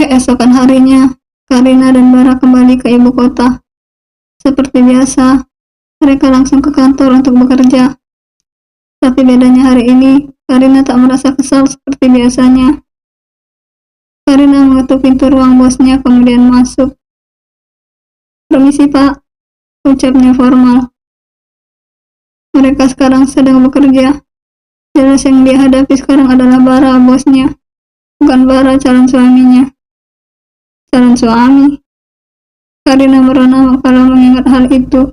Keesokan harinya, Karina dan Bara kembali ke ibu kota. Seperti biasa, mereka langsung ke kantor untuk bekerja. Tapi bedanya hari ini, Karina tak merasa kesal seperti biasanya. Karina mengetuk pintu ruang bosnya kemudian masuk. "Permisi Pak," ucapnya formal. Mereka sekarang sedang bekerja. Jelas yang dia hadapi sekarang adalah Bara, bosnya, bukan Bara, calon suaminya. Calon suami? Karina merona kalau mengingat hal itu.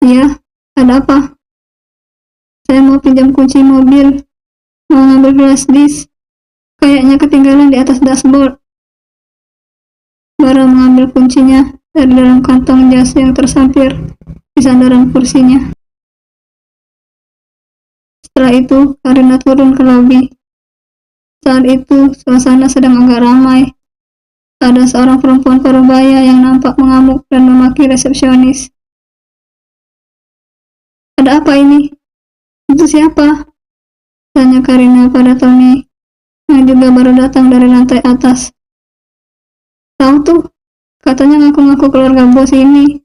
"Ya, ada apa?" "Saya mau pinjam kunci mobil. Mau ngambil flash disk. Kayaknya ketinggalan di atas dashboard." Bara mengambil kuncinya dari dalam kantong jas yang tersampir di sandaran kursinya. Setelah itu, Karina turun ke lobi. Saat itu, suasana sedang agak ramai. Ada seorang perempuan parubaya yang nampak mengamuk dan memaki resepsionis. "Ada apa ini? Itu siapa?" tanya Karina pada Tommy, yang juga baru datang dari lantai atas. "Tahu tuh, katanya ngaku-ngaku keluarga bos ini.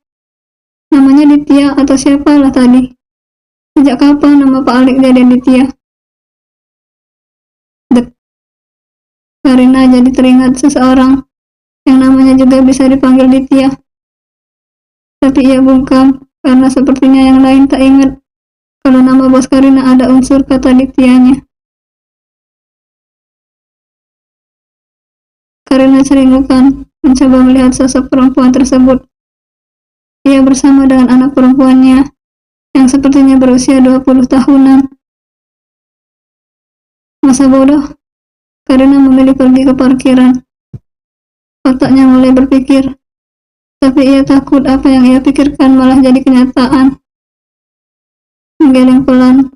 Namanya Ditya atau siapalah tadi. Sejak kapan nama Pak Alek jadi Ditya?" Dek, Karina jadi teringat seseorang yang namanya juga bisa dipanggil Ditya. Tapi ia bungkam karena sepertinya yang lain tak ingat kalau nama bos Karina ada unsur kata Dityanya. Karina ceringukan mencoba melihat sosok perempuan tersebut. Ia bersama dengan anak perempuannya yang sepertinya berusia 20 tahunan. Masa bodoh, Karina memilih pergi ke parkiran. Otaknya mulai berpikir, tapi ia takut apa yang ia pikirkan malah jadi kenyataan. Menggeleng pelan,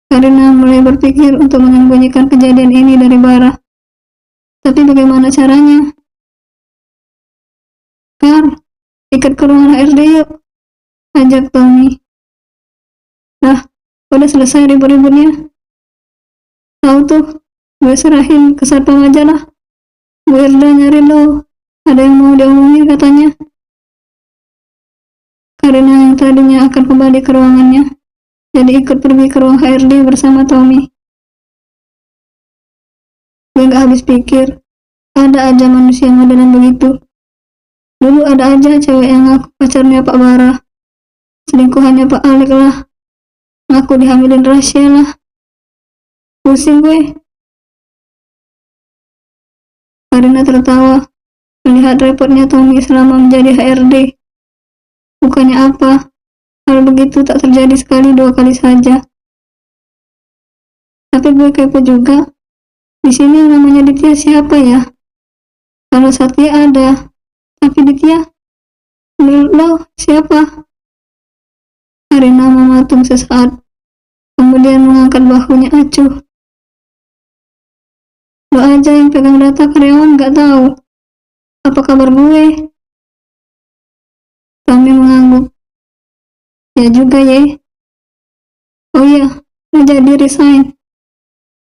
Karina mulai berpikir untuk menyembunyikan kejadian ini dari Bara. Tapi bagaimana caranya? "Kar, ikut ke ruang HRD yuk," ajak Tommy. "Lah, udah selesai ribut-ributnya. Tahu tuh, gue serahin ke satpam aja lah. Bu Irda nyari lo, ada yang mau diomongin katanya." Karina yang tadinya akan kembali ke ruangannya, jadi ikut pergi ke ruang HRD bersama Tommy. Gue gak habis pikir, ada aja manusia modelan begitu. Dulu ada aja cewek yang ngaku pacarnya Pak Bara, selingkuhannya Pak Alek lah, ngaku dihamilin rahasia lah. Pusing gue. Karina tertawa melihat repotnya Tommy selama menjadi HRD. Bukannya apa, hal begitu tak terjadi sekali dua kali saja. Tapi gue kepo juga, di sini yang namanya Ditya siapa ya? Kalau Satya ada, tapi Ditya, menurut lo siapa? Karina mematung sesaat, kemudian mengangkat bahunya acuh. Lo aja yang pegang data karyawan gak tahu. Apa kabar gue? Tommy mengangguk. Ya juga ye. Oh iya, lo jadi resign.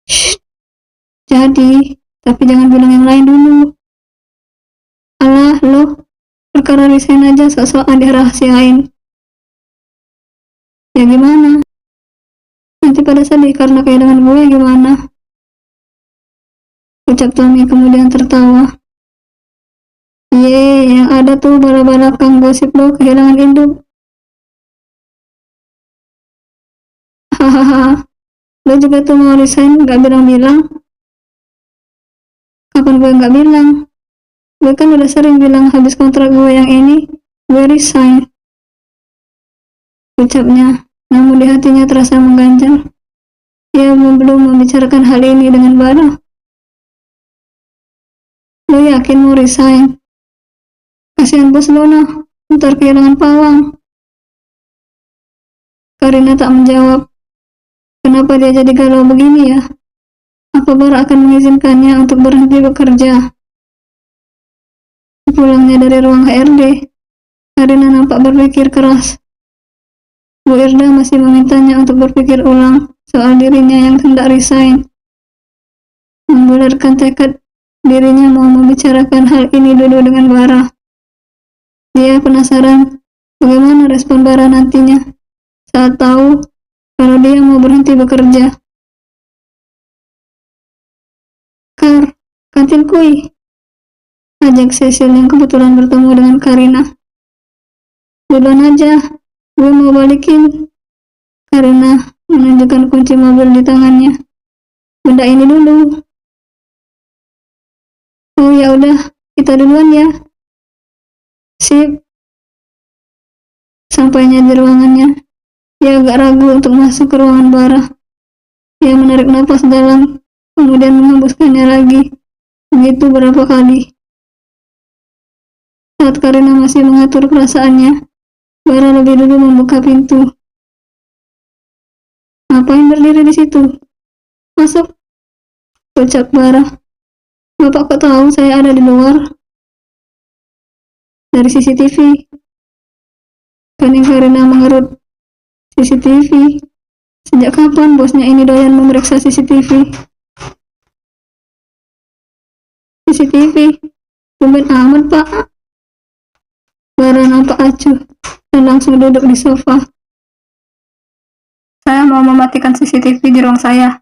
Shh, jadi, tapi jangan bilang yang lain dulu. Alah lo, perkara resign aja sok-sokan dirahasiain. Ya gimana? Nanti pada sedih karena kehilangan gue gimana? Ucap Tommy kemudian tertawa. Ye, yang ada tuh bala-bala kang gosip lo kehilangan induk. Hahaha, lo juga tuh mau resign gak bilang-bilang? Kapan gue gak bilang? Gue kan udah sering bilang habis kontrak gue yang ini, gue resign. Ucapnya, namun di hatinya terasa mengganjal. Ia belum membicarakan hal ini dengan Bara. Lo yakin mau resign? Kasihan bos lo nah, ntar kehilangan pawang. Karina tak menjawab. Kenapa dia jadi galau begini ya? Apa Bara akan mengizinkannya untuk berhenti bekerja? Pulangnya dari ruang HRD, Karina nampak berpikir keras. Bu Irda masih memintanya untuk berpikir ulang soal dirinya yang hendak resign. Membulatkan tekad Dirinya mau membicarakan hal ini dulu dengan Bara. Dia penasaran bagaimana respon Bara nantinya saat tahu kalau dia mau berhenti bekerja. Kantin kui, ajak Cecil yang kebetulan bertemu dengan Karina. Duluan aja, gue mau balikin. Karina menunjukkan kunci mobil di tangannya. Benda ini dulu. Oh ya udah, kita duluan ya. Sip. Sampainya di ruangannya, dia agak ragu untuk masuk ke ruangan Bara. Dia menarik napas dalam, kemudian menghembuskannya lagi. Begitu berapa kali. Saat Karina masih mengatur perasaannya, Bara lebih dulu membuka pintu. Ngapain berdiri di situ? Masuk, ucap Bara. Bapak kok tahu saya ada di luar? Dari CCTV. Kening Karina mengerut. CCTV? Sejak kapan bosnya ini doyan memeriksa CCTV? CCTV? Tumben amat, Pak. Bara nampak acuh dan langsung duduk di sofa. Saya mau mematikan CCTV di ruang saya,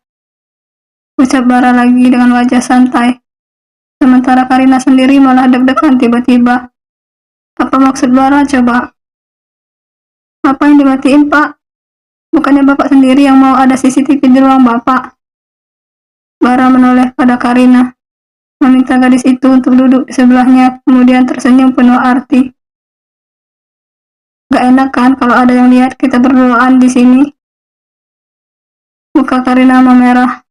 ucap Bara lagi dengan wajah santai. Sementara Karina sendiri malah deg-degan tiba-tiba. Apa maksud Bara coba? Apa yang dimatiin, Pak? Bukannya Bapak sendiri yang mau ada CCTV di ruang Bapak? Bara menoleh pada Karina, meminta gadis itu untuk duduk di sebelahnya, kemudian tersenyum penuh arti. Gak enak kan kalau ada yang lihat kita berduaan di sini? Muka Karina memerah.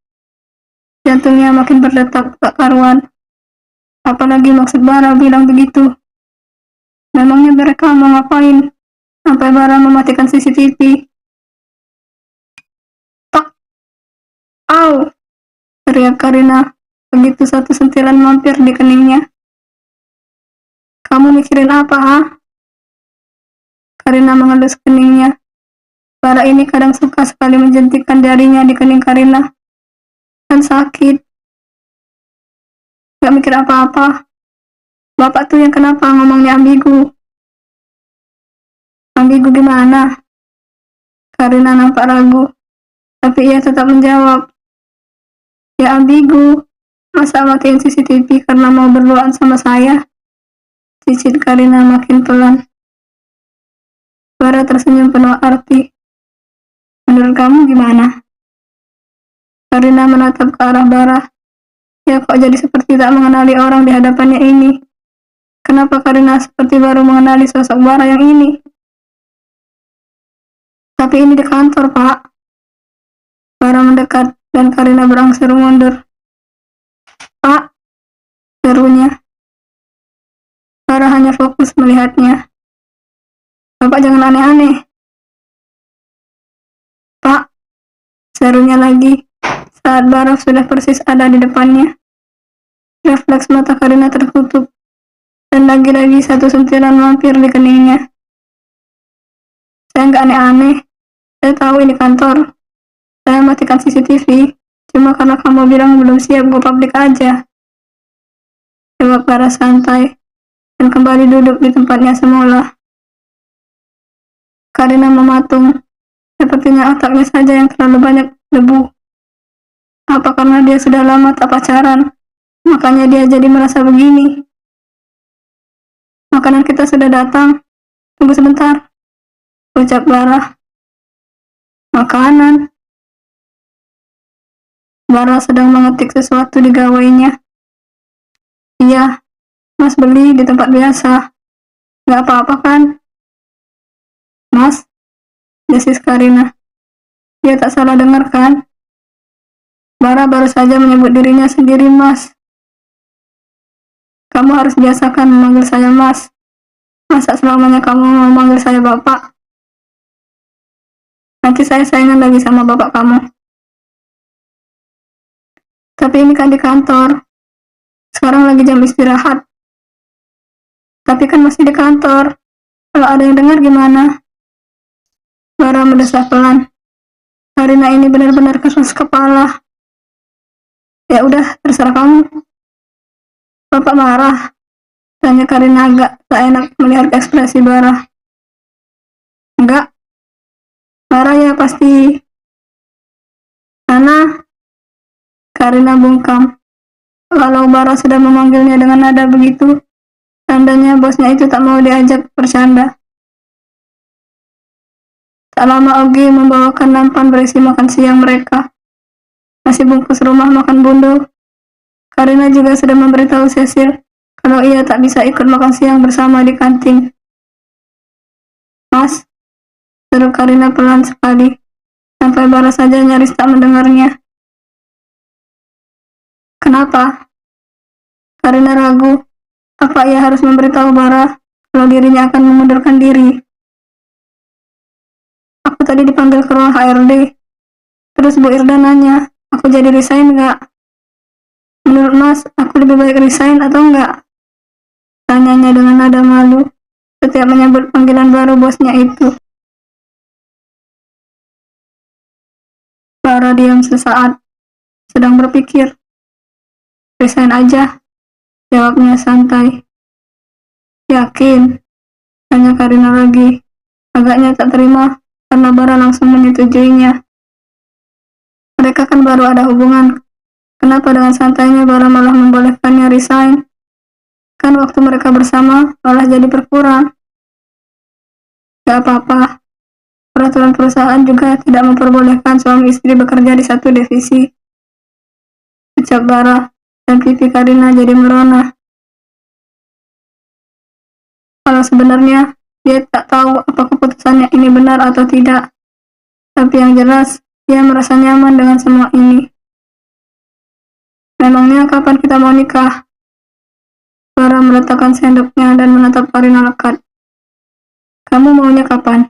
Jantungnya makin berdetak tak karuan. Apalagi maksud Bara bilang begitu. Memangnya mereka mau ngapain? Sampai Bara mematikan CCTV. Tak, au, teriak Karina. Begitu satu sentilan mampir di keningnya. Kamu mikirin apa, ha? Karina mengelus keningnya. Bara ini kadang suka sekali menjentikkan jarinya di kening Karina. Kan sakit. Gak mikir apa-apa. Bapak tuh yang kenapa ngomongnya ambigu? Ambigu gimana? Karina nampak ragu, tapi ia tetap menjawab. Ya ambigu, masa matiin CCTV karena mau berduaan sama saya? Cicit Karina makin pelan. Bara tersenyum penuh arti. Menurut kamu gimana? Karina menatap ke arah Bara. Ya kok jadi seperti tak mengenali orang di hadapannya ini? Kenapa Karina seperti baru mengenali sosok Bara yang ini? Tapi ini di kantor, Pak. Bara mendekat dan Karina berangsur mundur. Pak, serunya. Bara hanya fokus melihatnya. Bapak jangan aneh-aneh. Pak, serunya lagi saat Bara sudah persis ada di depannya. Refleks mata Karina tertutup dan lagi-lagi satu sentilan mampir di keningnya. Saya nggak aneh-aneh. Saya tahu ini kantor. Saya matikan CCTV cuma karena kamu bilang belum siap go publik aja. Jawab Bara santai dan kembali duduk di tempatnya semula. Karina mematung. Sepertinya otaknya saja yang terlalu banyak debu. Apa karena dia sudah lama tak pacaran, makanya dia jadi merasa begini? Makanan kita sudah datang. Tunggu sebentar, ucap Bara. Makanan? Bara sedang mengetik sesuatu di gawainya. Iya, Mas beli di tempat biasa. Gak apa-apa kan? Mas, desis Karina. Dia tak salah dengar kan? Bara baru saja menyebut dirinya sendiri Mas. Kamu harus biasakan memanggil saya Mas. Masa selamanya kamu mau memanggil saya Bapak? Nanti saya saingan lagi sama bapak kamu. Tapi ini kan di kantor. Sekarang lagi jam istirahat. Tapi kan masih di kantor. Kalau ada yang dengar gimana? Bara mendesah pelan. Karina ini benar-benar keras kepala. Ya udah, terserah kamu. Bapak marah? Tanya Karina agak tak enak melihat ekspresi Bara. Enggak, marah ya pasti. Nana, Karina bungkam. Kalau Bara sudah memanggilnya dengan nada begitu, tandanya bosnya itu tak mau diajak bercanda. Tak lama Ogi membawakan nampan berisi makan siang mereka. Nasi bungkus rumah makan bundul. Karina juga sudah memberitahu Cecil kalau ia tak bisa ikut makan siang bersama di kantin. Mas, seru Karina pelan sekali, sampai Bara saja nyaris tak mendengarnya. Kenapa? Karina ragu. Apa ia harus memberitahu Bara kalau dirinya akan mengundurkan diri? Aku tadi dipanggil ke ruang HRD. Terus Bu Irda nanya, aku jadi resign nggak? Menurut Mas, aku lebih baik resign atau enggak? Tanyanya dengan nada malu setiap menyebut panggilan baru bosnya itu. Bara diam sesaat, sedang berpikir. Resign aja, jawabnya santai. Yakin? Tanya Karina lagi. Agaknya tak terima karena Bara langsung menyetujuinya. Mereka kan baru ada hubungan. Kenapa dengan santainya Bara malah membolehkannya resign? Kan waktu mereka bersama malah jadi berkurang. Gak apa-apa. Peraturan perusahaan juga tidak memperbolehkan suami istri bekerja di satu divisi. Ucap Bara, dan pipi Karina jadi merona. Kalau sebenarnya dia tak tahu apa keputusannya ini benar atau tidak. Tapi yang jelas, dia merasa nyaman dengan semua ini. Memangnya kapan kita mau nikah? Bara meletakkan sendoknya dan menatap Karina lekat. Kamu maunya kapan?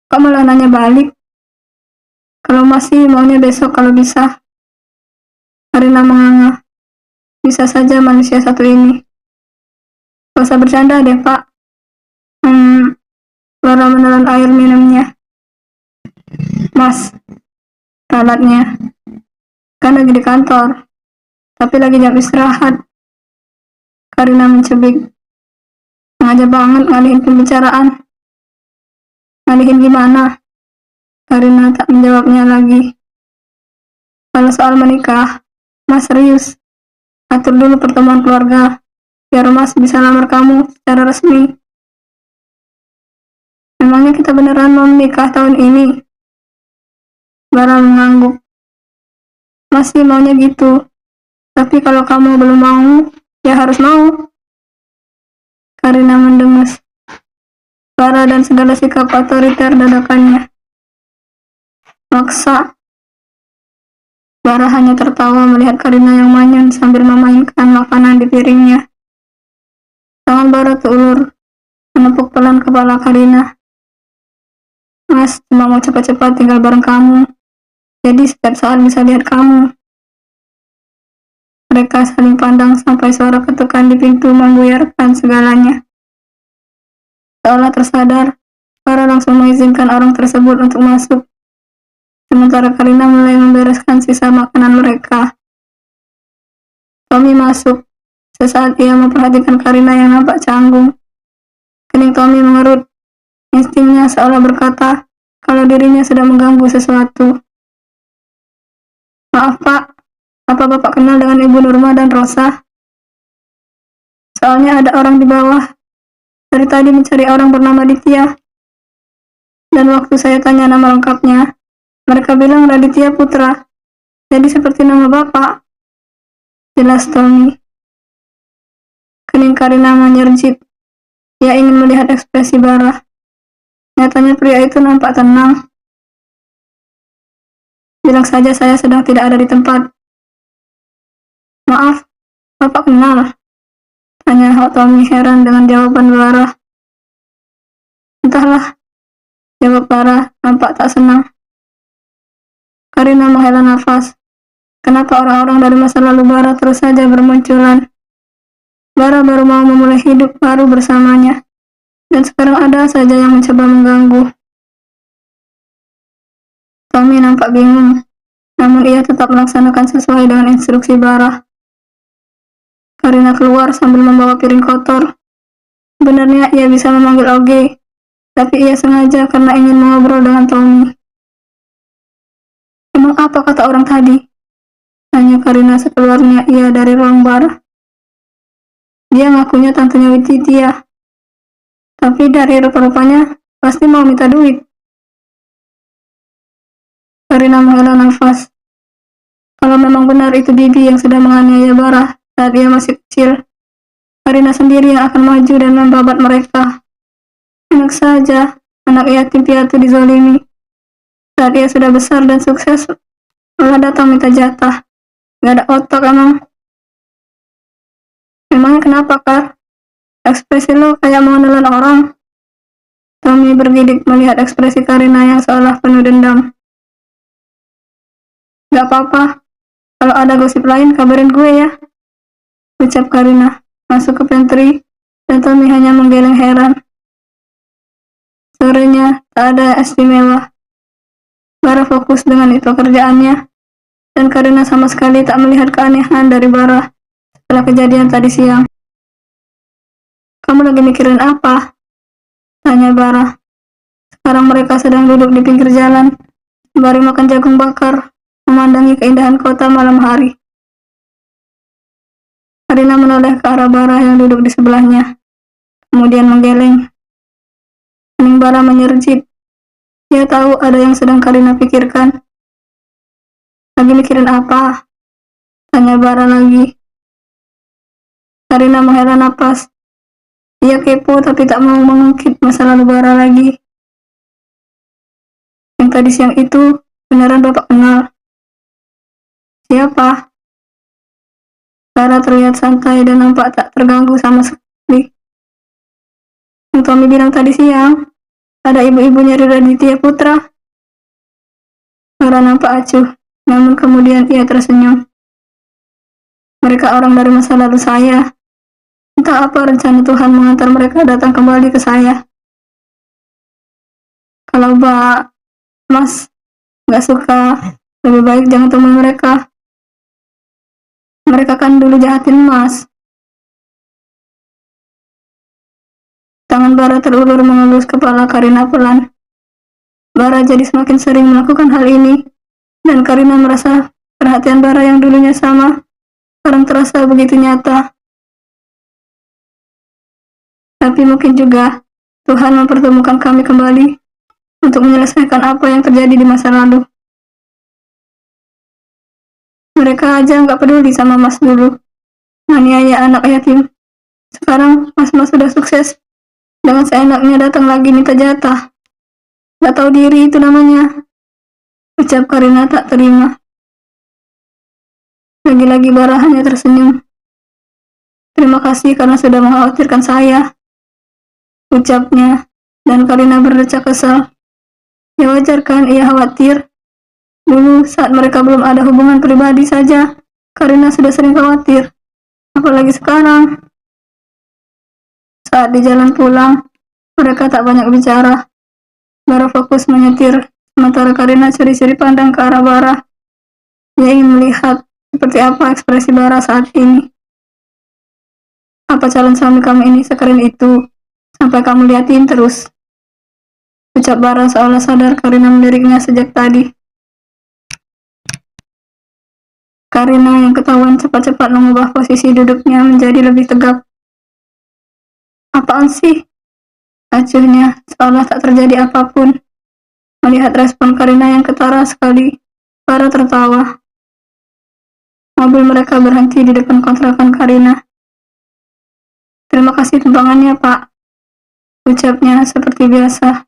Kok malah nanya balik? Kalau masih maunya besok kalau bisa. Karina menganga. Bisa saja manusia satu ini. Gak usah bercanda deh, Pak. Bara menelan air minumnya. Mas, ralatnya. Kan lagi di kantor. Tapi lagi jam istirahat. Karina mencebik. Sengaja banget ngalihin pembicaraan. Ngalihin gimana? Karina tak menjawabnya lagi. Kalau soal menikah, Mas serius. Atur dulu pertemuan keluarga. Biar Mas bisa lamar kamu secara resmi. Memangnya kita beneran mau menikah tahun ini? Bara mengangguk. Masih maunya gitu. Tapi kalau kamu belum mau, ya harus mau. Karina mendengus. Bara dan segala sikap otoriter dadakannya. Maksa. Bara hanya tertawa melihat Karina yang manyun sambil memainkan makanan di piringnya. Tangan Bara terulur, menepuk pelan kepala Karina. Mas, cuma mau cepat-cepat tinggal bareng kamu. Jadi setiap saat bisa lihat kamu. Mereka saling pandang sampai suara ketukan di pintu membuyarkan segalanya. Seolah tersadar, Bara langsung mengizinkan orang tersebut untuk masuk. Sementara Karina mulai membereskan sisa makanan mereka. Tommy masuk. Sesaat ia memperhatikan Karina yang nampak canggung. Kening Tommy mengerut. Instingnya seolah berkata kalau dirinya sedang mengganggu sesuatu. Maaf Pak, apa Bapak kenal dengan Ibu Nurma dan Rosa? Soalnya ada orang di bawah. Dari tadi mencari orang bernama Ditya. Dan waktu saya tanya nama lengkapnya, mereka bilang Raditya Putra. Jadi seperti nama Bapak. Jelas Tommy. Kening Karina menyerjit. Ia ingin melihat ekspresi Bara. Nyatanya pria itu nampak tenang. Bilang saja saya sedang tidak ada di tempat. Maaf, Bapak kenal? Tanya Tommy heran dengan jawaban Bara. Entahlah, jawab Bara nampak tak senang. Karina menghela nafas. Kenapa orang-orang dari masa lalu Bara terus saja bermunculan? Bara baru mau memulai hidup baru bersamanya. Dan sekarang ada saja yang mencoba mengganggu. Tommy nampak bingung, namun ia tetap melaksanakan sesuai dengan instruksi Bara. Karina keluar sambil membawa piring kotor. Sebenarnya ia bisa memanggil Oge, tapi ia sengaja karena ingin mengobrol dengan Tommy. Emang apa kata orang tadi? Tanya Karina sekeluarnya ia dari ruang bar. Dia ngakunya tantenya Wititia, tapi dari rupa-rupanya pasti mau minta duit. Karina menghela nafas. Kalau memang benar itu Bibi yang sudah menganiaya Bara saat ia masih kecil, Karina sendiri yang akan maju dan membabat mereka. Enak saja, anak yatim piatu dizolimi. Saat ia sudah besar dan sukses, malah datang minta jatah. Gak ada otak emang. Memangnya kenapa, Kak? Ekspresi lo kayak mau nelan orang. Tommy bergidik melihat ekspresi Karina yang seolah penuh dendam. Gak apa-apa, kalau ada gosip lain kabarin gue ya, ucap Karina, masuk ke pantry, dan Tommy hanya menggeleng heran. Sorenya tak ada istimewa. Bara fokus dengan itu pekerjaannya, dan Karina sama sekali tak melihat keanehan dari Bara setelah kejadian tadi siang. Kamu lagi mikirin apa? Tanya Bara. Sekarang mereka sedang duduk di pinggir jalan, sembari makan jagung bakar, memandangi keindahan kota malam hari. Karina menoleh ke arah Bara yang duduk di sebelahnya, kemudian menggeleng. Hening Bara menyerjit. Dia tahu ada yang sedang Karina pikirkan. Lagi mikirin apa? Tanya Bara lagi. Karina menghela napas. Dia kepo tapi tak mau mengungkit masa lalu Bara lagi. Yang tadi siang itu beneran Bapak kenal? Siapa? Bara terlihat santai dan nampak tak terganggu sama sekali. Yang Tommy bilang tadi siang, ada ibu-ibunya Raditya Putra. Bara nampak acuh, namun kemudian ia tersenyum. Mereka orang dari masa lalu saya. Entah apa rencana Tuhan mengantar mereka datang kembali ke saya. Kalau Mas gak suka, lebih baik jangan temui mereka. Mereka kan dulu jahatin Mas. Tangan Bara terulur mengelus kepala Karina pelan. Bara jadi semakin sering melakukan hal ini, dan Karina merasa perhatian Bara yang dulunya sama, sekarang terasa begitu nyata. Tapi mungkin juga Tuhan mempertemukan kami kembali untuk menyelesaikan apa yang terjadi di masa lalu. Mereka aja nggak peduli sama Mas dulu, nganiaya anak yatim. Sekarang Mas sudah sukses, dengan seenaknya datang lagi minta jatah. Gak tahu diri itu namanya, ucap Karina tak terima. Lagi-lagi Bara hanya tersenyum. Terima kasih karena sudah mengkhawatirkan saya, ucapnya, dan Karina berdecak kesal. Ya wajar kan ia khawatir. Dulu saat mereka belum ada hubungan pribadi saja, Karina sudah sering khawatir. Apalagi sekarang. Saat di jalan pulang, mereka tak banyak bicara. Bara fokus menyetir, sementara Karina curi-curi pandang ke arah Bara. Dia ingin melihat seperti apa ekspresi Bara saat ini. Apa calon suami kamu ini sekeren itu, sampai kamu liatin terus? Ucap Bara seolah sadar Karina meliriknya sejak tadi. Karina yang ketahuan cepat-cepat mengubah posisi duduknya menjadi lebih tegap. Apaan sih? Acuhnya seolah tak terjadi apapun. Melihat respon Karina yang ketara sekali, Bara tertawa. Mobil mereka berhenti di depan kontrakan Karina. Terima kasih tumpangannya, Pak, ucapnya seperti biasa.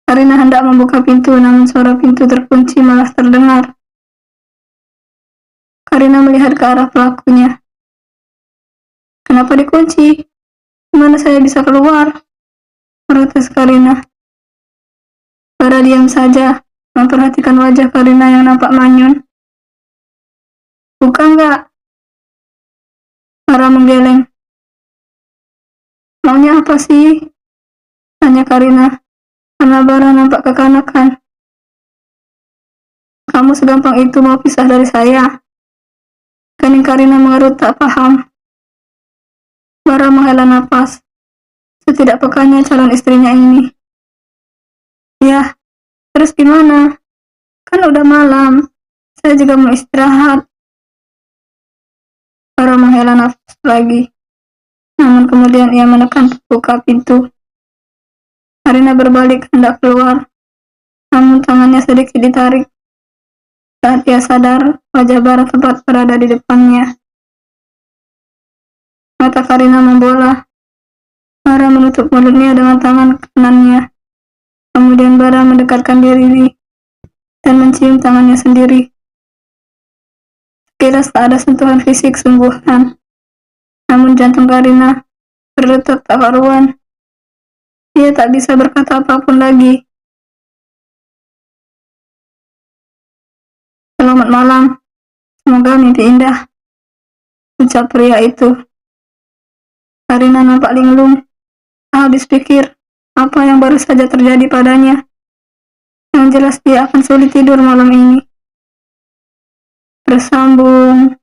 Karina hendak membuka pintu, namun suara pintu terkunci malah terdengar. Karina melihat ke arah pelakunya. Kenapa dikunci? Gimana saya bisa keluar? Protes Karina. Bara diam saja, memperhatikan wajah Karina yang nampak manyun. Buka enggak? Bara menggeleng. Maunya apa sih? Tanya Karina, karena Bara nampak kekanakan. Kamu segampang itu mau pisah dari saya? Kening Karina mengerut tak paham. Bara menghela napas. Setidak pekanya calon istrinya ini. Ya, terus gimana? Kan udah malam. Saya juga mau istirahat. Bara menghela nafas lagi. Namun kemudian ia menekan buka pintu. Karina berbalik hendak keluar. Namun tangannya sedikit ditarik. Saat ia sadar, wajah Bara tepat berada di depannya. Mata Karina membola. Bara menutup mulutnya dengan tangan kanannya. Kemudian Bara mendekatkan diri dan mencium tangannya sendiri. Sekilas tak ada sentuhan fisik sungguhan. Namun jantung Karina berdetak tak karuan. Ia tak bisa berkata apapun lagi. Selamat malam. Semoga mimpi indah, ucap pria itu. Karina nampak linglung. Tak habis pikir apa yang baru saja terjadi padanya. Yang jelas dia akan sulit tidur malam ini. Bersambung.